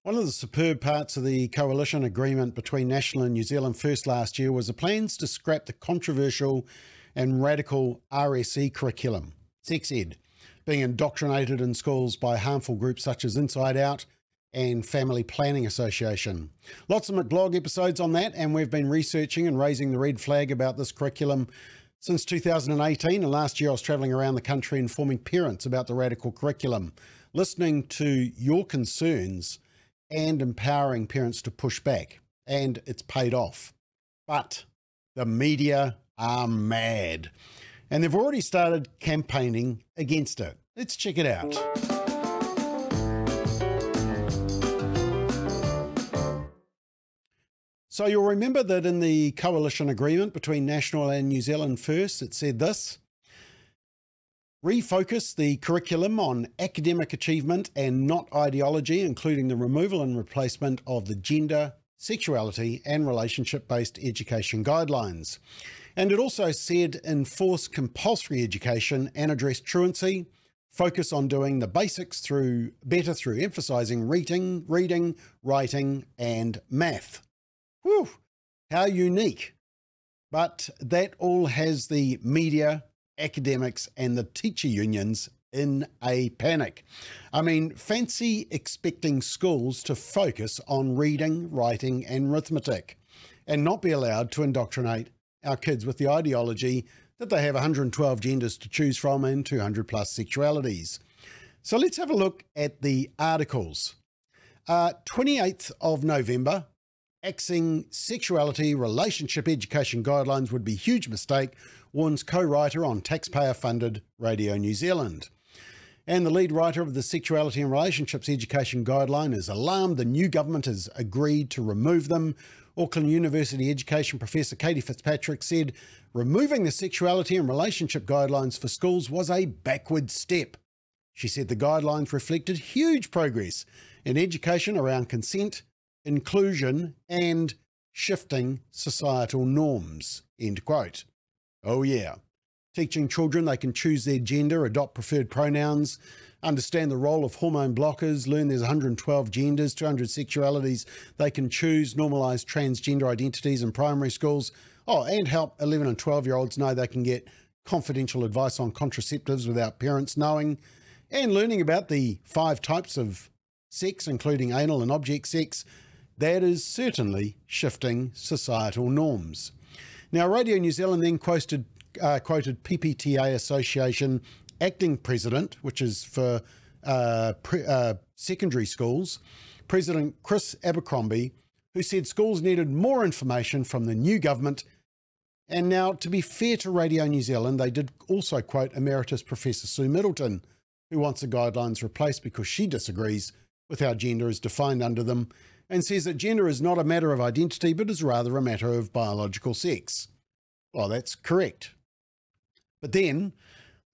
One of the superb parts of the coalition agreement between National and New Zealand First last year was the plans to scrap the controversial and radical RSE curriculum, sex ed, being indoctrinated in schools by harmful groups such as InsideOut and Family Planning Association. Lots of McBLOG episodes on that, and we've been researching and raising the red flag about this curriculum since 2018, and last year I was travelling around the country informing parents about the radical curriculum, listening to your concerns and empowering parents to push back, and it's paid off. But the media are mad, and they've already started campaigning against it. Let's check it out. So you'll remember that in the coalition agreement between National and New Zealand First, it said this: refocus the curriculum on academic achievement and not ideology, including the removal and replacement of the gender, sexuality and relationship-based education guidelines. And it also said enforce compulsory education and address truancy, focus on doing the basics better through emphasising reading, writing and math. Whew, how unique. But that all has the media, academics and the teacher unions in a panic. I mean, fancy expecting schools to focus on reading, writing and arithmetic and not be allowed to indoctrinate our kids with the ideology that they have 112 genders to choose from and 200 plus sexualities. So let's have a look at the articles. 28th of November, axing sexuality relationship education guidelines would be a huge mistake, warns co-writer on taxpayer-funded Radio New Zealand. And the lead writer of the Sexuality and Relationships Education Guideline is alarmed the new government has agreed to remove them. Auckland University Education Professor Katie Fitzpatrick said removing the sexuality and relationship guidelines for schools was a backward step. She said the guidelines reflected huge progress in education around consent, inclusion and shifting societal norms, end quote. Oh yeah. Teaching children they can choose their gender, adopt preferred pronouns, understand the role of hormone blockers, learn there's 112 genders, 200 sexualities they can choose, normalise transgender identities in primary schools, and help 11 and 12-year-olds know they can get confidential advice on contraceptives without parents knowing, and learning about the 5 types of sex, including anal and object sex. That is certainly shifting societal norms. Now, Radio New Zealand then quoted PPTA Association acting president, which is for secondary schools, President Chris Abercrombie, who said schools needed more information from the new government. And now, to be fair to Radio New Zealand, they did also quote Emeritus Professor Sue Middleton, who wants the guidelines replaced because she disagrees with how gender is defined under them, and says that gender is not a matter of identity, but is rather a matter of biological sex. Well, that's correct. But then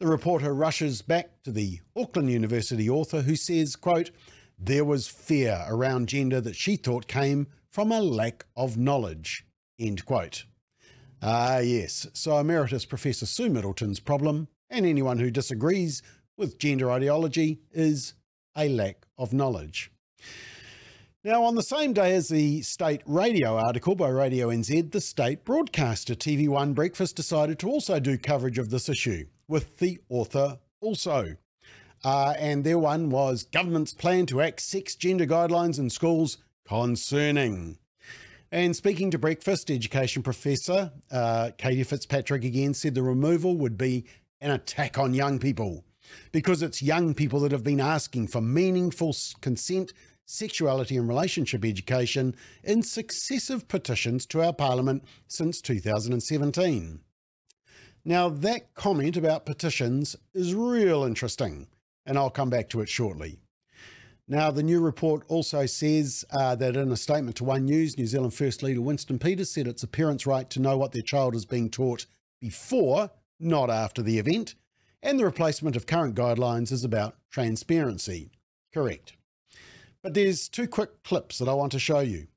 the reporter rushes back to the Auckland University author who says, quote, there was fear around gender that she thought came from a lack of knowledge, end quote. Yes, so Emeritus Professor Sue Middleton's problem, and anyone who disagrees with gender ideology, is a lack of knowledge. Now, on the same day as the state radio article by Radio NZ, the state broadcaster TV1 Breakfast decided to also do coverage of this issue, with the author also. And their one was government's plan to axe sex gender guidelines in schools concerning. And speaking to Breakfast, education professor Katie Fitzpatrick again said the removal would be an attack on young people, because it's young people that have been asking for meaningful consent, sexuality and relationship education in successive petitions to our Parliament since 2017. Now, that comment about petitions is real interesting, and I'll come back to it shortly. Now, the new report also says that in a statement to One News, New Zealand First leader Winston Peters said it's a parent's right to know what their child is being taught before, not after the event, and the replacement of current guidelines is about transparency. Correct. But there's 2 quick clips that I want to show you.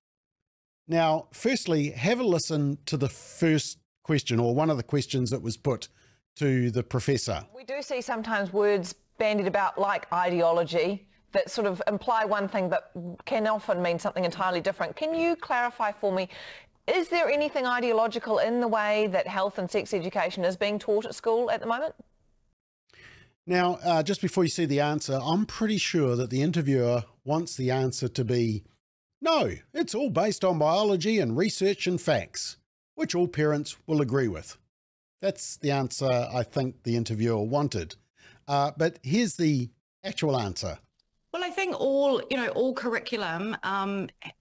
Now, firstly, have a listen to the first question, or one of the questions that was put to the professor. We do see sometimes words bandied about like ideology, that sort of imply one thing but can often mean something entirely different. Can you clarify for me, is there anything ideological in the way that health and sex education is being taught at school at the moment? Now, just before you see the answer, I'm pretty sure that the interviewer wants the answer to be, no, it's all based on biology and research and facts, which all parents will agree with. That's the answer I think the interviewer wanted. But here's the actual answer. Well, I think all curriculum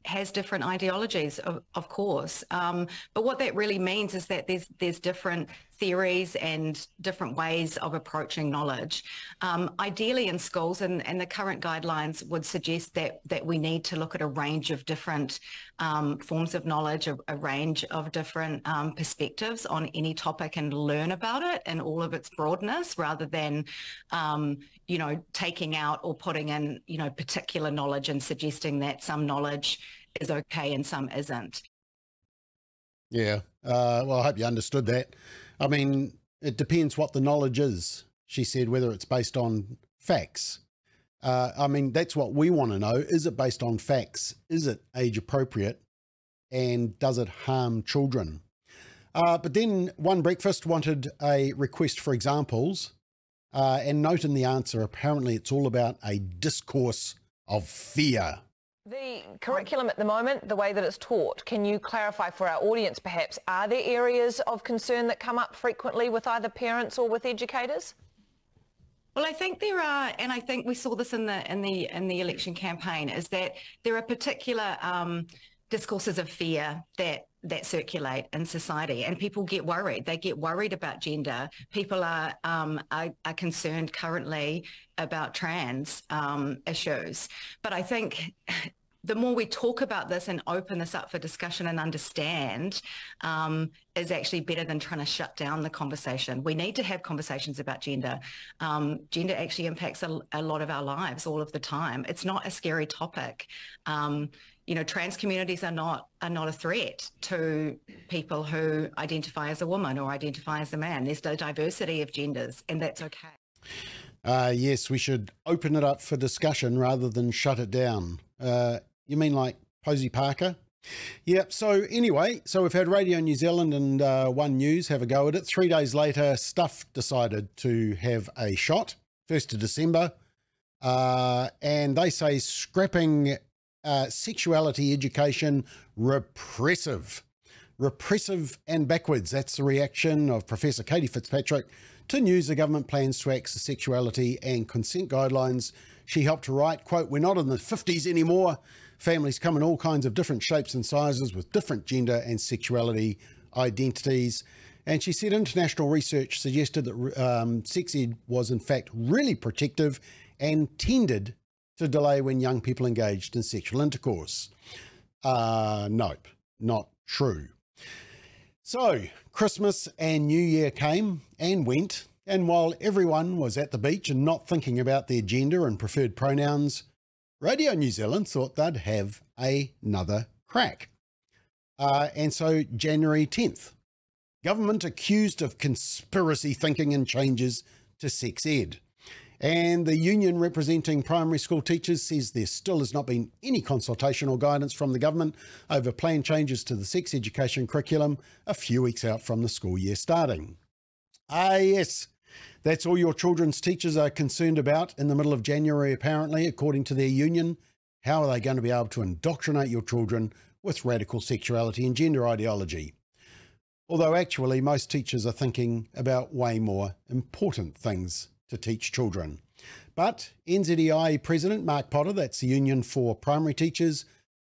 has different ideologies, of course. But what that really means is that there's different theories and different ways of approaching knowledge. Ideally in schools, and the current guidelines would suggest that we need to look at a range of different forms of knowledge, a range of different perspectives on any topic and learn about it in all of its broadness, rather than taking out or putting in, particular knowledge and suggesting that some knowledge is okay and some isn't. Yeah, well, I hope you understood that. I mean, it depends what the knowledge is, she said, whether it's based on facts. I mean, that's what we want to know. Is it based on facts? Is it age appropriate? And does it harm children? But then One Breakfast wanted a request for examples. And note in the answer, apparently it's all about a discourse of fear. The curriculum at the moment, the way that it's taught, can you clarify for our audience perhaps, are there areas of concern that come up frequently with either parents or with educators? Well, I think there are, and I think we saw this in the election campaign, is that there are particular discourses of fear that circulate in society, and people get worried. They get worried about gender. People are concerned currently about trans issues. But I think the more we talk about this and open this up for discussion and understand is actually better than trying to shut down the conversation. We need to have conversations about gender. Gender actually impacts a lot of our lives all of the time. It's not a scary topic. Trans communities are not a threat to people who identify as a woman or identify as a man. There's a diversity of genders, and that's okay. Yes, we should open it up for discussion rather than shut it down. You mean like Posey Parker? Yep. So anyway, we've had Radio New Zealand and One News have a go at it. 3 days later, Stuff decided to have a shot, 1st of December. And they say scrapping sexuality education repressive and backwards. That's the reaction of Professor Katie Fitzpatrick to news the government plans to axe the sexuality and consent guidelines she helped to write. Quote, "We're not in the 50s anymore. Families come in all kinds of different shapes and sizes with different gender and sexuality identities." And she said international research suggested that sex ed was in fact really protective and tended to delay when young people engaged in sexual intercourse. Nope, not true. So Christmas and New Year came and went, and while everyone was at the beach and not thinking about their gender and preferred pronouns, Radio New Zealand thought they'd have another crack. And so January 10th, government accused of conspiracy thinking and changes to sex ed. And the union representing primary school teachers says there still has not been any consultation or guidance from the government over planned changes to the sex education curriculum a few weeks out from the school year starting. Yes, that's all your children's teachers are concerned about in the middle of January, apparently, according to their union. How are they going to be able to indoctrinate your children with radical sexuality and gender ideology? Although actually most teachers are thinking about way more important things to teach children. But NZEI President Mark Potter, that's the Union for Primary Teachers,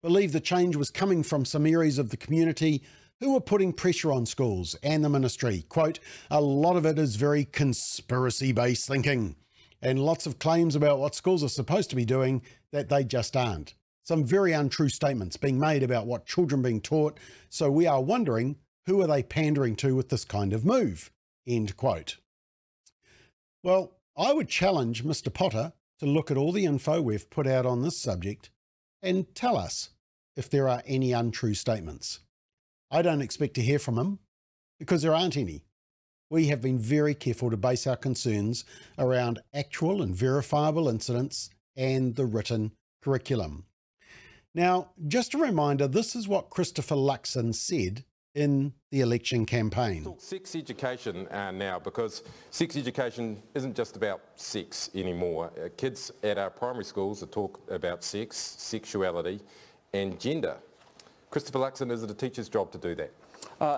believed the change was coming from some areas of the community who were putting pressure on schools and the ministry. Quote, "A lot of it is very conspiracy-based thinking and lots of claims about what schools are supposed to be doing that they just aren't. Some very untrue statements being made about what children are being taught. So we are wondering, who are they pandering to with this kind of move?" End quote. Well, I would challenge Mr. Potter to look at all the info we've put out on this subject and tell us if there are any untrue statements. I don't expect to hear from him because there aren't any. We have been very careful to base our concerns around actual and verifiable incidents and the written curriculum. Now, just a reminder, this is what Christopher Luxon said in the election campaign. Talk sex education now, because sex education isn't just about sex anymore. Kids at our primary schools talk about sex, sexuality and gender. Christopher Luxon, is it a teacher's job to do that?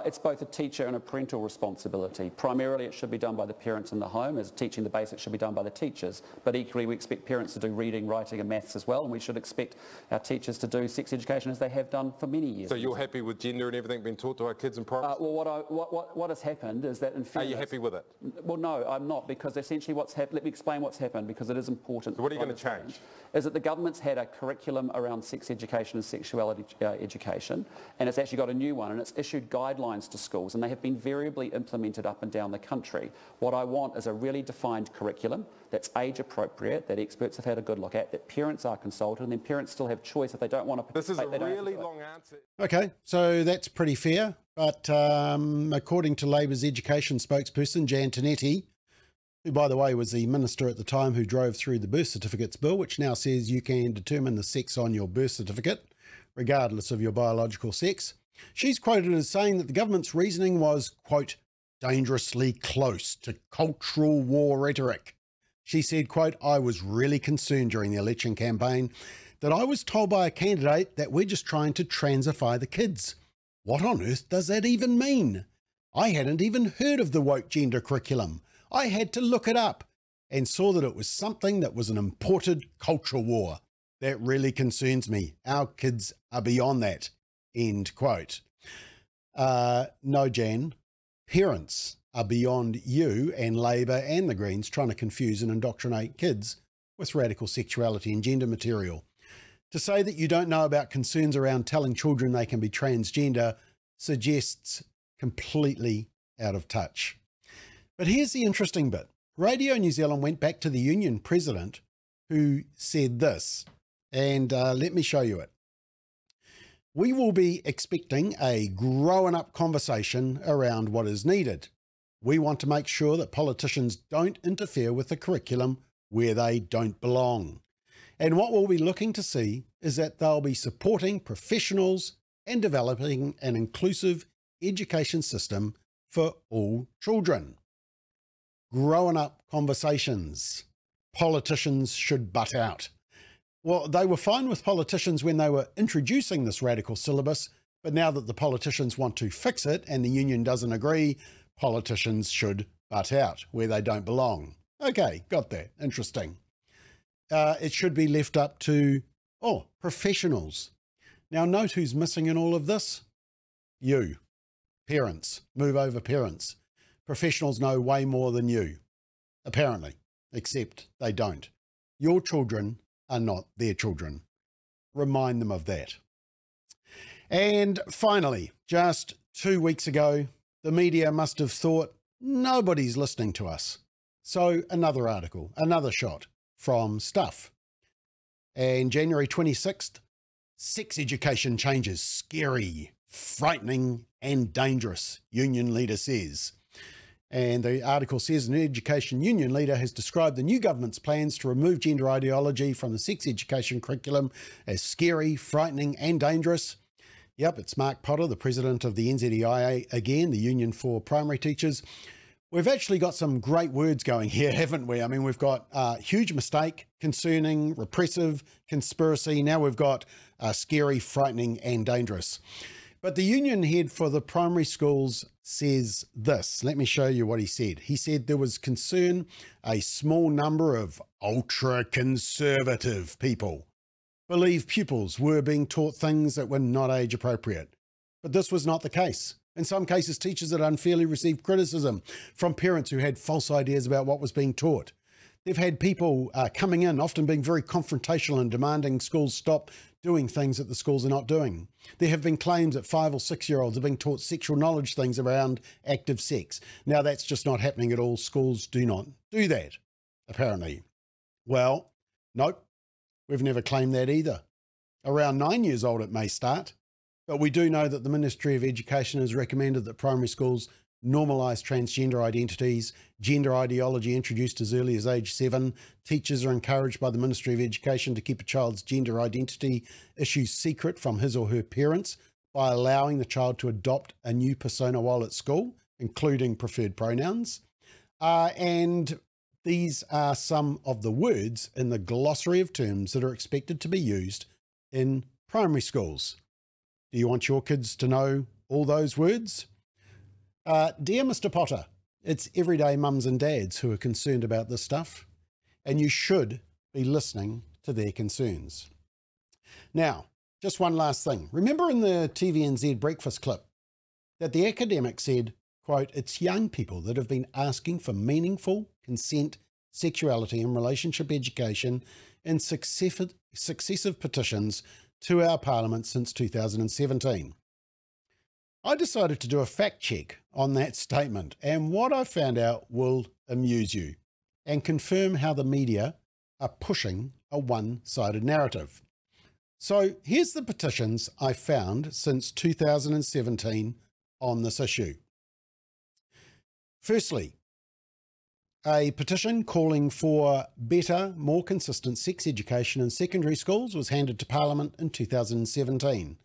It's both a teacher and a parental responsibility. Primarily it should be done by the parents in the home, as teaching the basics should be done by the teachers. But equally we expect parents to do reading, writing and maths as well, and we should expect our teachers to do sex education as they have done for many years. So you're happy with gender and everything being taught to our kids in primary school? Well, what has happened is that in fairness... Are you happy with it? Well, no, I'm not, because essentially what's happened... Let me explain what's happened, because it is important. So what are you going to change? Is that the government's had a curriculum around sex education and sexuality education, and it's actually got a new one, and it's issued guidelines to schools, and they have been variably implemented up and down the country. What I want is a really defined curriculum that's age appropriate, that experts have had a good look at, that parents are consulted, and then parents still have choice if they don't want to participate. This is a really long answer. Okay, so that's pretty fair, but according to Labour's education spokesperson, Jan Tinetti, who, by the way, was the minister at the time who drove through the birth certificates bill, which now says you can determine the sex on your birth certificate, regardless of your biological sex. She's quoted as saying that the government's reasoning was, quote, dangerously close to cultural war rhetoric. She said, quote, I was really concerned during the election campaign that I was told by a candidate that we're just trying to transify the kids. What on earth does that even mean? I hadn't even heard of the woke gender curriculum. I had to look it up and saw that it was something that was an imported cultural war. That really concerns me. Our kids are beyond that. End quote. No, Jan, parents are beyond you and Labor and the Greens trying to confuse and indoctrinate kids with radical sexuality and gender material. To say that you don't know about concerns around telling children they can be transgender suggests completely out of touch. But here's the interesting bit. Radio New Zealand went back to the union president who said this, and let me show you it. We will be expecting a grown-up conversation around what is needed. We want to make sure that politicians don't interfere with the curriculum where they don't belong. And what we'll be looking to see is that they'll be supporting professionals and developing an inclusive education system for all children. Grown-up conversations. Politicians should butt out. Well, they were fine with politicians when they were introducing this radical syllabus, but now that the politicians want to fix it and the union doesn't agree, politicians should butt out where they don't belong. Okay, got that. Interesting. It should be left up to, professionals. Now note who's missing in all of this. You. Parents. Move over parents. Professionals know way more than you, apparently, except they don't. Your children are not their children. Remind them of that. And finally, just 2 weeks ago, the media must have thought nobody's listening to us. So another article, another shot from Stuff. And January 26th, sex education changes, scary, frightening and dangerous, union leader says. And the article says an education union leader has described the new government's plans to remove gender ideology from the sex education curriculum as scary, frightening and dangerous. Yep, it's Mark Potter, the president of the NZEIA, again, the Union for Primary Teachers. We've actually got some great words going here, haven't we? I mean, we've got huge mistake, concerning, repressive, conspiracy. Now we've got scary, frightening and dangerous. But the union head for the primary schools says this. Let me show you what he said. He said there was concern a small number of ultra-conservative people believe pupils were being taught things that were not age appropriate. But this was not the case. In some cases, teachers had unfairly received criticism from parents who had false ideas about what was being taught. They've had people coming in, often being very confrontational and demanding schools stop doing things that the schools are not doing. There have been claims that 5 or 6-year-olds are being taught sexual knowledge things around active sex. Now, that's just not happening at all. Schools do not do that, apparently. Well, nope, we've never claimed that either. Around 9 years old, it may start, but we do know that the Ministry of Education has recommended that primary schools normalise transgender identities, gender ideology introduced as early as age 7. Teachers are encouraged by the Ministry of Education to keep a child's gender identity issues secret from his or her parents by allowing the child to adopt a new persona while at school, including preferred pronouns. And these are some of the words in the glossary of terms that are expected to be used in primary schools. Do you want your kids to know all those words? Dear Mr. Potter, it's everyday mums and dads who are concerned about this stuff, and you should be listening to their concerns. Now, just one last thing. Remember in the TVNZ breakfast clip that the academic said, quote, it's young people that have been asking for meaningful consent, sexuality and relationship education in successive petitions to our Parliament since 2017. I decided to do a fact check on that statement, and what I found out will amuse you and confirm how the media are pushing a one-sided narrative. So here's the petitions I found since 2017 on this issue. Firstly, a petition calling for better, more consistent sex education in secondary schools was handed to Parliament in 2017.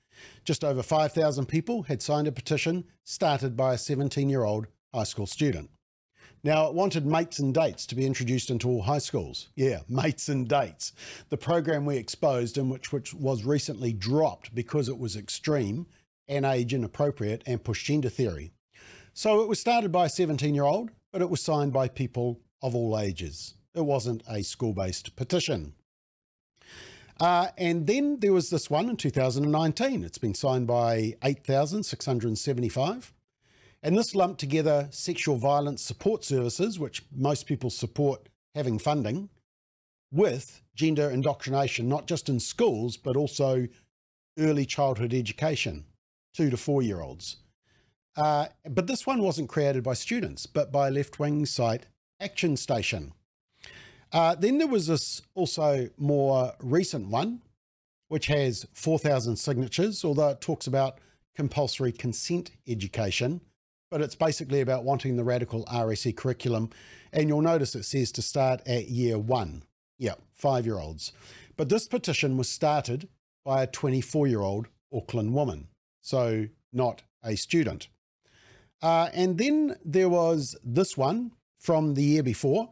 Just over 5,000 people had signed a petition started by a 17-year-old high school student. Now, it wanted Mates and Dates to be introduced into all high schools. Yeah, Mates and Dates. The program we exposed and which was recently dropped because it was extreme and age inappropriate and pushed gender theory. So it was started by a 17-year-old, but it was signed by people of all ages. It wasn't a school-based petition. And then there was this one in 2019. It's been signed by 8,675. And this lumped together sexual violence support services, which most people support having funding, with gender indoctrination, not just in schools, but also early childhood education, 2 to 4-year-olds. But this one wasn't created by students, but by left-wing site Action Station. Then there was this also more recent one, which has 4,000 signatures, although it talks about compulsory consent education, but it's basically about wanting the radical RSE curriculum. And you'll notice it says to start at year 1. Yeah, 5-year-olds. But this petition was started by a 24-year-old Auckland woman, so not a student. And then there was this one from the year before,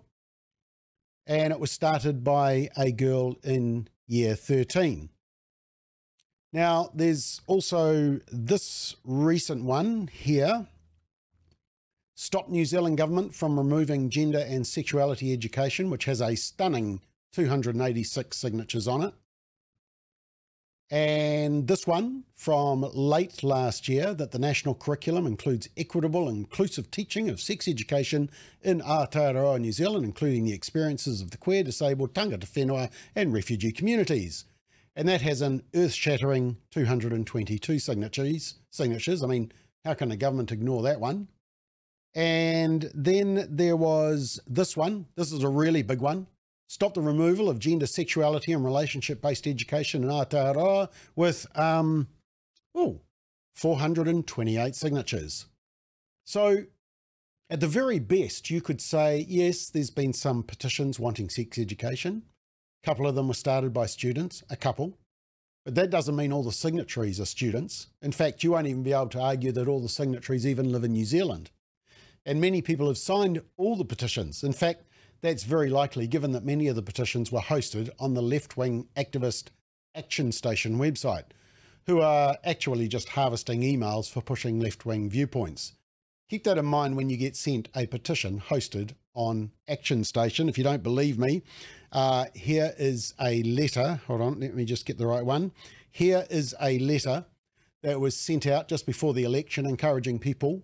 and it was started by a girl in year 13. Now, there's also this recent one here. Stop New Zealand Government from removing gender and sexuality education, which has a stunning 286 signatures on it. And this one from late last year, that the national curriculum includes equitable and inclusive teaching of sex education in Aotearoa, New Zealand, including the experiences of the queer, disabled, tangata whenua and refugee communities. And that has an earth-shattering 222 signatures. I mean, how can the government ignore that one? And then there was this one. This is a really big one. Stop the removal of gender, sexuality and relationship-based education in Aotearoa with 428 signatures. So at the very best, you could say, yes, there's been some petitions wanting sex education. A couple of them were started by students, a couple. But that doesn't mean all the signatories are students. In fact, you won't even be able to argue that all the signatories even live in New Zealand. And many people have signed all the petitions. In fact, that's very likely given that many of the petitions were hosted on the left-wing activist Action Station website, who are actually just harvesting emails for pushing left-wing viewpoints. Keep that in mind when you get sent a petition hosted on Action Station. If you don't believe me, here is a letter. Hold on, let me just get the right one. Here is a letter that was sent out just before the election encouraging people.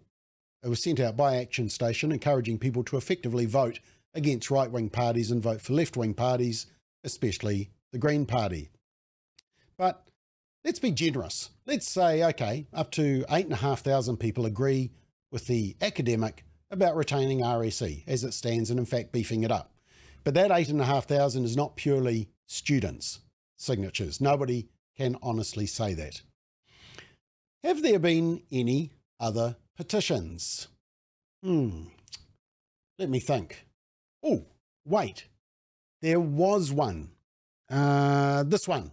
It was sent out by Action Station, encouraging people to effectively vote against right-wing parties and vote for left-wing parties, especially the Green Party. But let's be generous. Let's say, okay, up to 8,500 people agree with the academic about retaining RSE as it stands and in fact beefing it up. But that 8,500 is not purely students' signatures. Nobody can honestly say that. Have there been any other petitions? Let me think. Oh, wait. There was one. This one.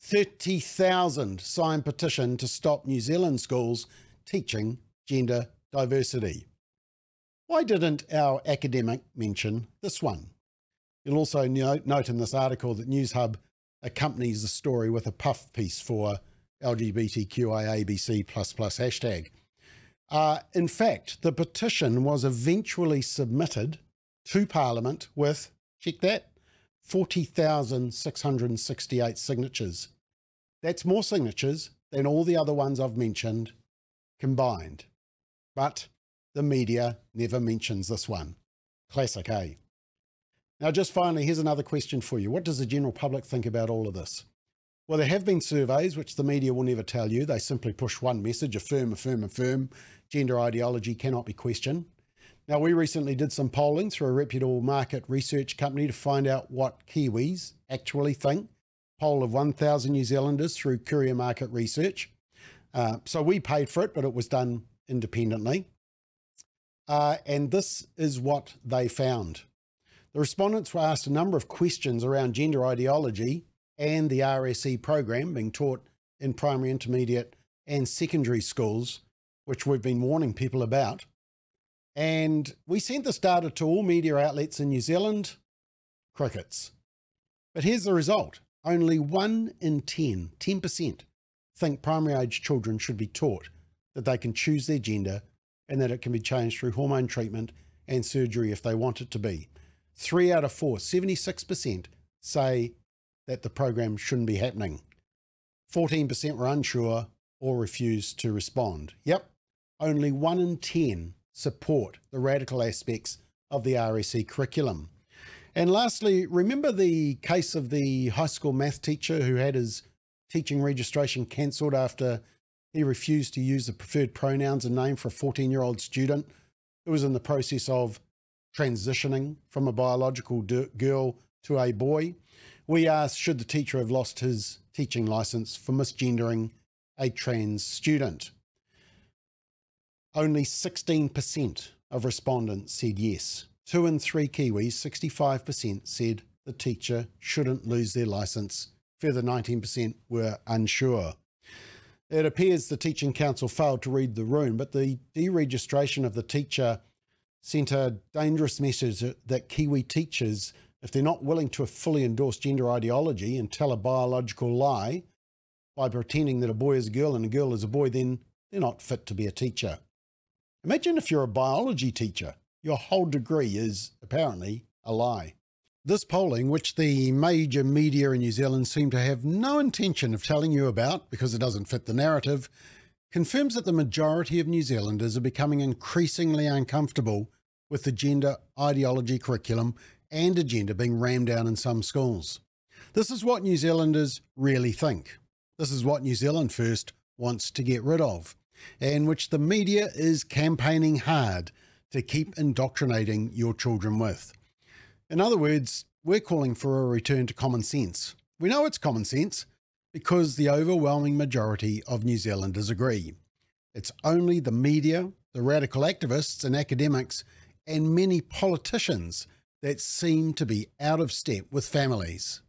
30,000 signed petition to stop New Zealand schools teaching gender diversity. Why didn't our academic mention this one? You'll also note in this article that NewsHub accompanies the story with a puff piece for LGBTQIABC++ hashtag. In fact, the petition was eventually submitted to Parliament with, check that, 40,668 signatures. That's more signatures than all the other ones I've mentioned combined. But the media never mentions this one. Classic, eh? Now, just finally, here's another question for you. What does the general public think about all of this? Well, there have been surveys, which the media will never tell you. They simply push one message, affirm, affirm, affirm. Gender ideology cannot be questioned. Now, we recently did some polling through a reputable market research company to find out what Kiwis actually think. Poll of 1,000 New Zealanders through Courier Market Research. So we paid for it, but it was done independently. And this is what they found. The respondents were asked a number of questions around gender ideology and the RSE program being taught in primary, intermediate and secondary schools, which we've been warning people about. And we sent this data to all media outlets in New Zealand. Crickets. But here's the result. Only 1 in 10% think primary age children should be taught that they can choose their gender and that it can be changed through hormone treatment and surgery if they want it to be. 3 out of 4, 76%, say that the program shouldn't be happening. 14% were unsure or refused to respond. Yep, only 1 in 10 support the radical aspects of the RSE curriculum. And lastly, remember the case of the high school math teacher who had his teaching registration cancelled after he refused to use the preferred pronouns and name for a 14-year-old student who was in the process of transitioning from a biological girl to a boy? We asked, should the teacher have lost his teaching license for misgendering a trans student? Only 16% of respondents said yes. 2 in 3 Kiwis, 65%, said the teacher shouldn't lose their license. Further 19% were unsure. It appears the Teaching Council failed to read the room, but the deregistration of the teacher sent a dangerous message that Kiwi teachers, if they're not willing to fully endorse gender ideology and tell a biological lie by pretending that a boy is a girl and a girl is a boy, then they're not fit to be a teacher. Imagine if you're a biology teacher. Your whole degree is apparently a lie. This polling, which the major media in New Zealand seem to have no intention of telling you about because it doesn't fit the narrative, confirms that the majority of New Zealanders are becoming increasingly uncomfortable with the gender ideology curriculum and agenda being rammed down in some schools. This is what New Zealanders really think. This is what New Zealand First wants to get rid of, and which the media is campaigning hard to keep indoctrinating your children with. In other words, we're calling for a return to common sense. We know it's common sense because the overwhelming majority of New Zealanders agree. It's only the media, the radical activists and academics, and many politicians that seem to be out of step with families.